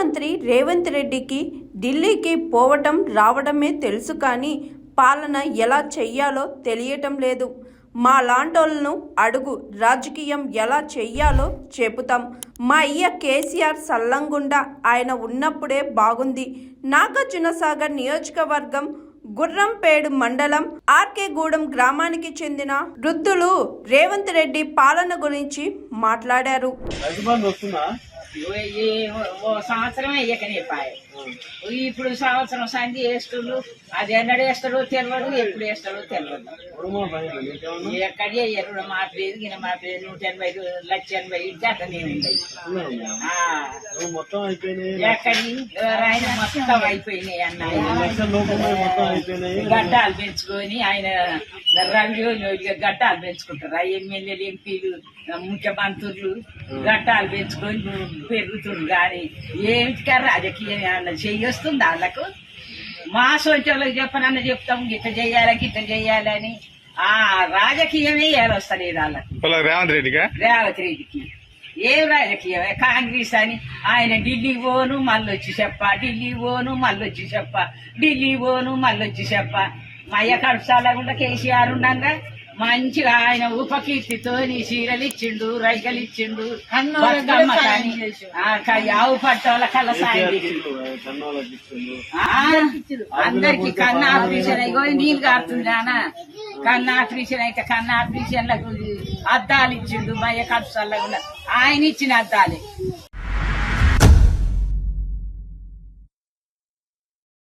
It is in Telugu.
ముఖ్యమంత్రి రేవంత్ రెడ్డికి ఢిల్లీకి పోవటం రావడమే తెలుసు కానీ పాలన ఎలా చెయ్యాలో తెలియటం లేదు. మా లాంటోళ్ళను అడుగు, రాజకీయం ఎలా చెయ్యాలో చెబుతాం. మా అయ్య కేసీఆర్ సల్లంగుండా ఆయన ఉన్నప్పుడే బాగుంది. నాగార్జునసాగర్ నియోజకవర్గం గుర్రంపేడు మండలం ఆర్కేగూడెం గ్రామానికి చెందిన వృద్ధులు రేవంత్ రెడ్డి పాలన గురించి మాట్లాడారు. ఓ సంవత్సరం అయ్యకనే పాయ ఇప్పుడు సంవత్సరం సంధి వేస్తుడు. అది ఎన్నడు వేస్తాడో తెలియదు, ఎప్పుడు వేస్తాడో తెలియదు. ఎక్కడ ఎరుడు మాపలేదు, గిన మాపలేదు. 180 అతనే ఉంటాయి. ఎక్కడి ఆయన మొత్తం అయిపోయినాయి అన్న. గడ్డాలు పెంచుకొని ఆయన గడ్డాలు పెంచుకుంటారు. ఎమ్మెల్యేలు, ఎంపీలు, ముఖ్యమంత్రులు గడ్డాలు పెంచుకొని పెరుగుతుంది. కానీ ఏమిటికా రాజకీయం ఏమన్నా చెయ్యొస్తుంది వాళ్ళకు? మా సొంతలకు చెప్పనన్నా చెప్తాం, గిట్ట చెయ్యాలి గిట్ట చెయ్యాలని. ఆ రాజకీయమే ఏలొస్తలేదు వాళ్ళకు. రేవంత్ రెడ్డికి ఏం రాజకీయమే? కాంగ్రెస్ అని ఆయన ఢిల్లీ పోను మళ్ళొచ్చి చెప్ప, ఢిల్లీ పోను మళ్ళొచ్చి చెప్ప, ఢిల్లీ పోను మళ్ళొచ్చి చెప్ప. మా అయ్య కడుపుసాలకుండా కేసీఆర్ ఉండగా మంచిగా ఆయన ఉపకీర్తితో చీరలు ఇచ్చిండు, రైకలు ఇచ్చిండు, ఆవు పట్టోళ్ళ కళ్ళ సాయం అందరికి కన్ను ఆపరేషన్ అయిపోయి నీళ్ళు కారుతుందానా. కన్ను ఆపరేషన్ అయితే కన్ను ఆపరేషన్లకు అద్దాలు ఇచ్చిండు. మయ్య కడుపుసాల ఆయన ఇచ్చిన అద్దాలే